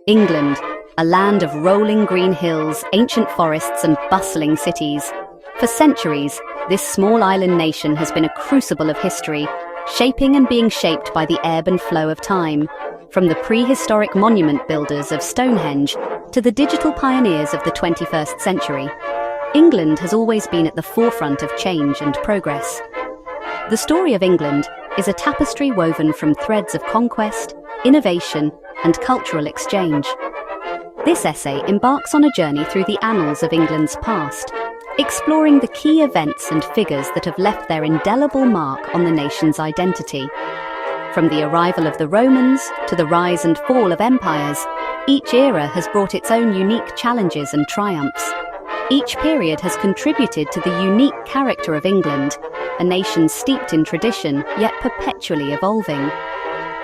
England, a land of rolling green hills, ancient forests and bustling cities. For centuries, this small island nation has been a crucible of history, shaping and being shaped by the ebb and flow of time. From the prehistoric monument builders of Stonehenge to the digital pioneers of the 21st century, England has always been at the forefront of change and progress. The story of England is a tapestry woven from threads of conquest, innovation, and cultural exchange. This essay embarks on a journey through the annals of England's past, exploring the key events and figures that have left their indelible mark on the nation's identity. From the arrival of the Romans to the rise and fall of empires, each era has brought its own unique challenges and triumphs. Each period has contributed to the unique character of England, a nation steeped in tradition yet perpetually evolving.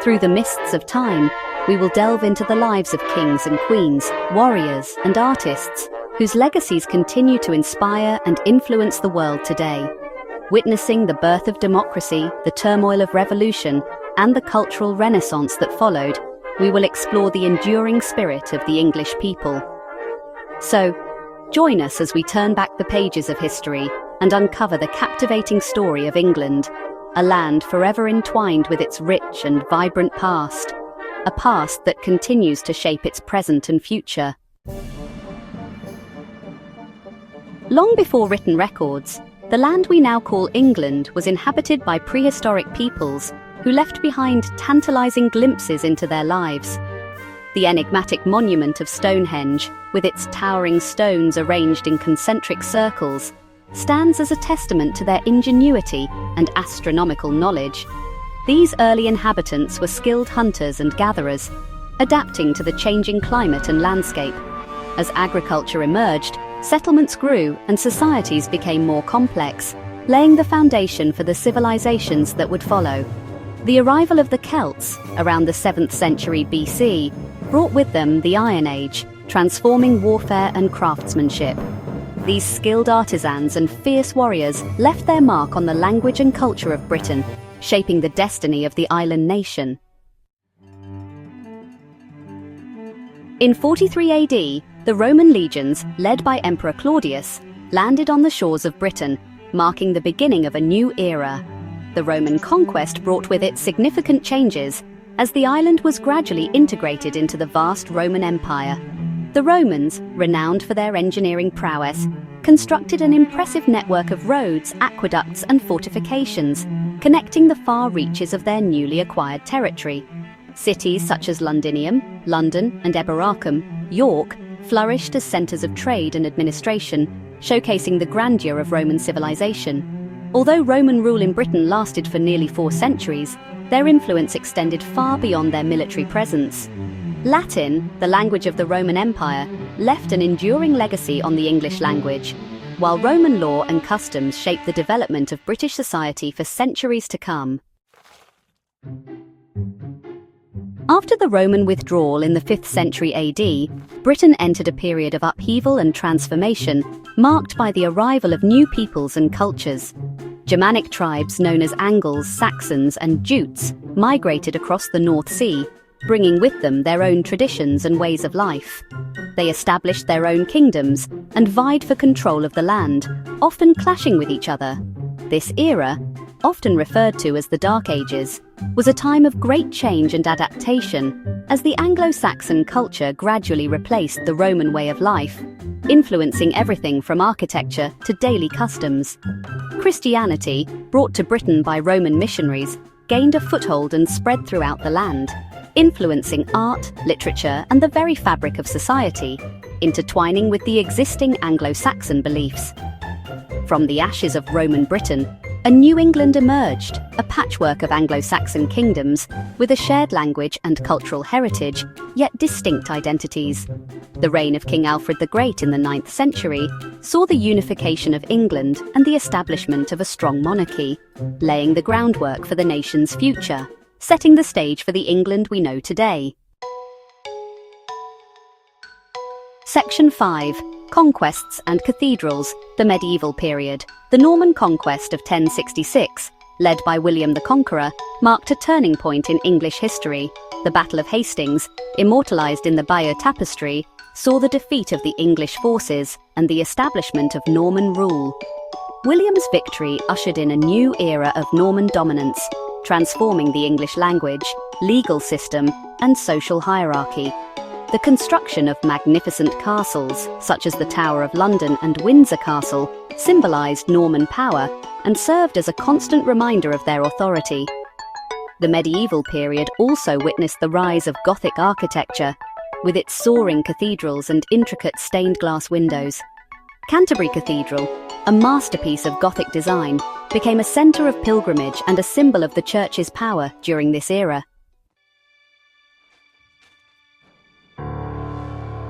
Through the mists of time, we will delve into the lives of kings and queens, warriors and artists, whose legacies continue to inspire and influence the world today. Witnessing the birth of democracy, the turmoil of revolution, and the cultural renaissance that followed, we will explore the enduring spirit of the English people. So, join us as we turn back the pages of history and uncover the captivating story of England, a land forever entwined with its rich and vibrant past, a past that continues to shape its present and future. Long before written records, the land we now call England was inhabited by prehistoric peoples who left behind tantalizing glimpses into their lives. The enigmatic monument of Stonehenge, with its towering stones arranged in concentric circles, stands as a testament to their ingenuity and astronomical knowledge. These early inhabitants were skilled hunters and gatherers, adapting to the changing climate and landscape. As agriculture emerged, settlements grew and societies became more complex, laying the foundation for the civilizations that would follow. The arrival of the Celts, around the 7th century BC, brought with them the Iron Age, transforming warfare and craftsmanship. These skilled artisans and fierce warriors left their mark on the language and culture of Britain, shaping the destiny of the island nation. In 43 AD, the Roman legions, led by Emperor Claudius, landed on the shores of Britain, marking the beginning of a new era. The Roman conquest brought with it significant changes, as the island was gradually integrated into the vast Roman Empire. The Romans, renowned for their engineering prowess, constructed an impressive network of roads, aqueducts, and fortifications, connecting the far reaches of their newly acquired territory. Cities such as Londinium, London, and Eboracum, York, flourished as centres of trade and administration, showcasing the grandeur of Roman civilization. Although Roman rule in Britain lasted for nearly 4 centuries, their influence extended far beyond their military presence. Latin, the language of the Roman Empire, left an enduring legacy on the English language, while Roman law and customs shaped the development of British society for centuries to come. After the Roman withdrawal in the 5th century AD, Britain entered a period of upheaval and transformation, marked by the arrival of new peoples and cultures. Germanic tribes known as Angles, Saxons, and Jutes migrated across the North Sea, bringing with them their own traditions and ways of life. They established their own kingdoms and vied for control of the land, often clashing with each other. This era, often referred to as the Dark Ages, was a time of great change and adaptation, as the Anglo-Saxon culture gradually replaced the Roman way of life, influencing everything from architecture to daily customs. Christianity, brought to Britain by Roman missionaries, gained a foothold and spread throughout the land, influencing art, literature, and the very fabric of society, intertwining with the existing Anglo-Saxon beliefs. From the ashes of Roman Britain, a New England emerged, a patchwork of Anglo-Saxon kingdoms with a shared language and cultural heritage, yet distinct identities. The reign of King Alfred the Great in the 9th century saw the unification of England and the establishment of a strong monarchy, laying the groundwork for the nation's future, setting the stage for the England we know today. Section 5. Conquests and Cathedrals, the Medieval Period. The Norman conquest of 1066 led by William the Conqueror, marked a turning point in English history. The Battle of Hastings, immortalized in the Bayeux Tapestry, saw the defeat of the English forces and the establishment of Norman rule. William's victory ushered in a new era of Norman dominance, transforming the English language, legal system, and social hierarchy. The construction of magnificent castles, such as the Tower of London and Windsor Castle, symbolized Norman power and served as a constant reminder of their authority. The medieval period also witnessed the rise of Gothic architecture, with its soaring cathedrals and intricate stained glass windows. Canterbury Cathedral, a masterpiece of Gothic design, became a centre of pilgrimage and a symbol of the Church's power during this era.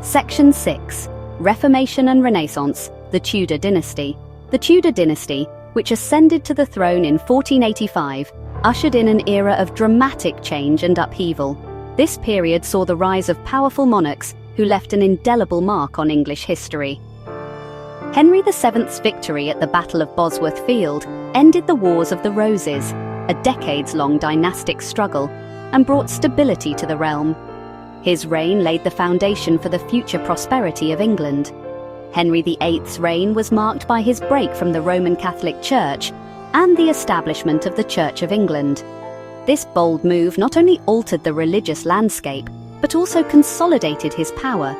Section 6. Reformation and Renaissance, the Tudor dynasty. The Tudor dynasty, which ascended to the throne in 1485, ushered in an era of dramatic change and upheaval. This period saw the rise of powerful monarchs who left an indelible mark on English history. Henry VII's victory at the Battle of Bosworth Field ended the Wars of the Roses, a decades-long dynastic struggle, and brought stability to the realm. His reign laid the foundation for the future prosperity of England. Henry VIII's reign was marked by his break from the Roman Catholic Church and the establishment of the Church of England. This bold move not only altered the religious landscape, but also consolidated his power.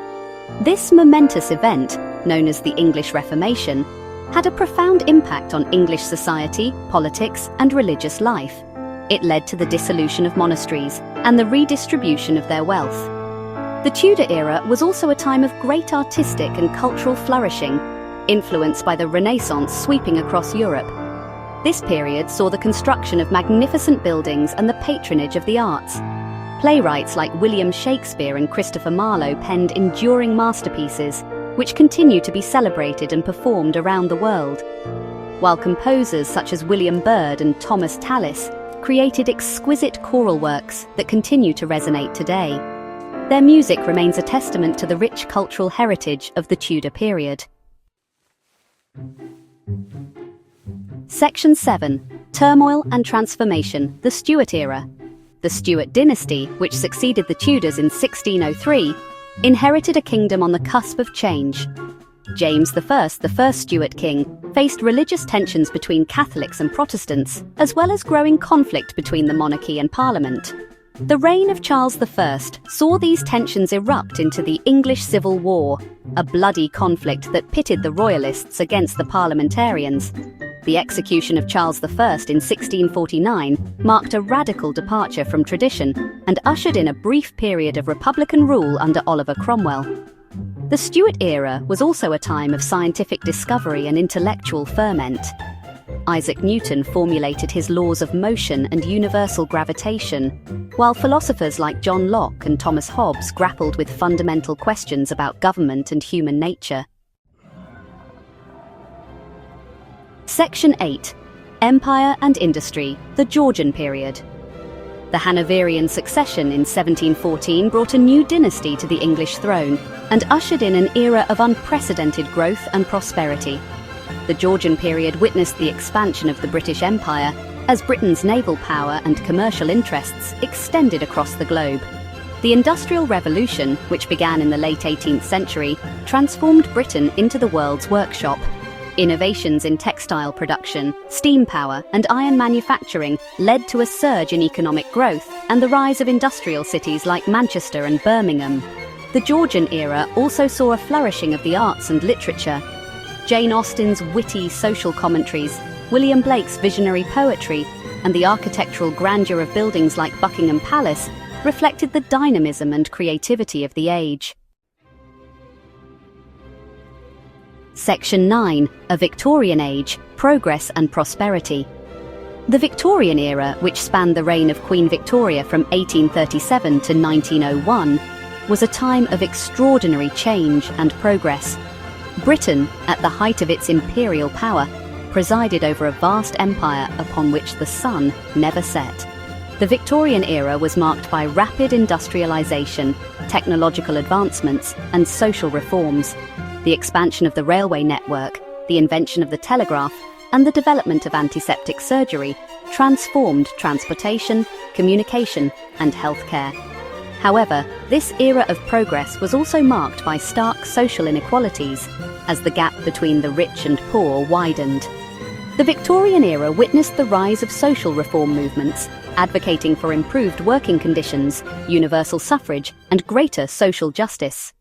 This momentous event, known as the English Reformation, had a profound impact on English society, politics, and religious life. It led to the dissolution of monasteries and the redistribution of their wealth. The Tudor era was also a time of great artistic and cultural flourishing, influenced by the Renaissance sweeping across Europe. This period saw the construction of magnificent buildings and the patronage of the arts. Playwrights like William Shakespeare and Christopher Marlowe penned enduring masterpieces, which continue to be celebrated and performed around the world, while composers such as William Byrd and Thomas Tallis created exquisite choral works that continue to resonate today. Their music remains a testament to the rich cultural heritage of the Tudor period. Section 7. Turmoil and Transformation, the Stuart era. The Stuart dynasty, which succeeded the Tudors in 1603, inherited a kingdom on the cusp of change. James I, the first Stuart king, faced religious tensions between Catholics and Protestants, as well as growing conflict between the monarchy and Parliament. The reign of Charles I saw these tensions erupt into the English Civil War, a bloody conflict that pitted the royalists against the parliamentarians. The execution of Charles I in 1649 marked a radical departure from tradition and ushered in a brief period of republican rule under Oliver Cromwell. The Stuart era was also a time of scientific discovery and intellectual ferment. Isaac Newton formulated his laws of motion and universal gravitation, while philosophers like John Locke and Thomas Hobbes grappled with fundamental questions about government and human nature. Section 8. Empire and Industry, the Georgian period. The Hanoverian succession in 1714 brought a new dynasty to the English throne and ushered in an era of unprecedented growth and prosperity. The Georgian period witnessed the expansion of the British Empire as Britain's naval power and commercial interests extended across the globe. The Industrial Revolution, which began in the late 18th century, transformed Britain into the world's workshop. Innovations in textile production, steam power, and iron manufacturing led to a surge in economic growth and the rise of industrial cities like Manchester and Birmingham. The Georgian era also saw a flourishing of the arts and literature. Jane Austen's witty social commentaries, William Blake's visionary poetry, and the architectural grandeur of buildings like Buckingham Palace reflected the dynamism and creativity of the age. Section 9. A Victorian Age, Progress and Prosperity. The Victorian era, which spanned the reign of Queen Victoria from 1837 to 1901, was a time of extraordinary change and progress. Britain, at the height of its imperial power, presided over a vast empire upon which the sun never set. The Victorian era was marked by rapid industrialization, technological advancements, and social reforms. The expansion of the railway network, the invention of the telegraph, and the development of antiseptic surgery transformed transportation, communication, and healthcare. However, this era of progress was also marked by stark social inequalities, as the gap between the rich and poor widened. The Victorian era witnessed the rise of social reform movements, advocating for improved working conditions, universal suffrage, and greater social justice.